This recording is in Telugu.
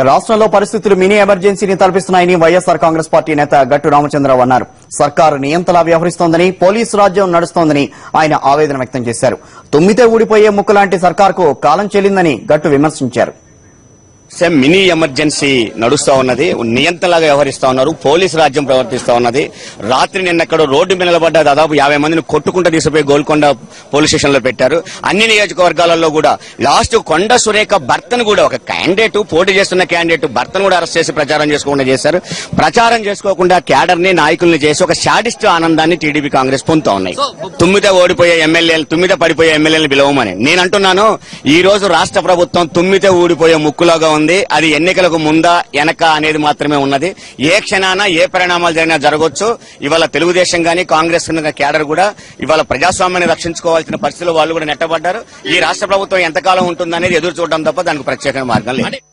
రాష్ట్రంలో పరిస్థితులు మినీ ఎమర్జెన్సీని తలపిస్తున్నాయని వైఎస్ఆర్ కాంగ్రెస్ పార్టీ నేత గట్టు రామచంద్రరావు అన్నారు. సర్కారు నియంతలా వ్యవహరిస్తోందని, పోలీసు రాజ్యం నడుస్తోందని ఆయన ఆవేదన వ్యక్తం చేశారు. తుమ్మితే ఊడిపోయే ముక్కు లాంటి సర్కారుకు కాలం చెల్లిందని గట్టు విమర్శించారు. మినీ ఎమర్జెన్సీ నడుస్తా ఉన్నది, నియంత్రణలాగా వ్యవహరిస్తా ఉన్నారు, పోలీసు రాజ్యం ప్రవర్తిస్తా ఉన్నది. రాత్రి నిన్నెక్కడో రోడ్డు మీద నిలబడ్డ దాదాపు 50 మందిని కొట్టుకుంటూ తీసుకుపోయి గోల్కొండ పోలీస్ స్టేషన్ లో పెట్టారు. అన్ని నియోజకవర్గాలలో కూడా లాస్ట్ కొండ సురేఖ భర్తను కూడా, ఒక క్యాండిడేట్ పోటీ చేస్తున్న క్యాండిడేట్ భర్తను కూడా అరెస్ట్ చేసి ప్రచారం చేసుకోకుండా చేశారు. ప్రచారం చేసుకోకుండా క్యాడర్ ని, నాయకుల్ని చేసి ఒక శాడిస్ట్ ఆనందాన్ని టీడీపీ కాంగ్రెస్ పొందుతా ఉన్నాయి. తుమ్మితే ఓడిపోయే ఎమ్మెల్యేలు, తుమ్మితే పడిపోయే ఎమ్మెల్యేలను పిలవమని నేను అంటున్నాను. ఈ రోజు రాష్ట్ర ప్రభుత్వం తుమ్మితే ఊడిపోయే ముక్కులాగా ఉంది. అది ఎన్నికలకు ముందా వెనక అనేది మాత్రమే ఉన్నది. ఏ క్షణాన ఏ పరిణామాలు జరిగినా జరగవచ్చు. ఇవాళ తెలుగుదేశం గానీ కాంగ్రెస్ క్యాడర్ కూడా ఇవాళ ప్రజాస్వామ్యాన్ని రక్షించుకోవాల్సిన పరిస్థితుల్లో వాళ్ళు కూడా నెట్టబడ్డారు. ఈ రాష్ట్ర ప్రభుత్వం ఎంతకాలం ఉంటుందనేది ఎదురు చూడడం తప్ప దానికి ప్రత్యేకమైన మార్గం లేదు.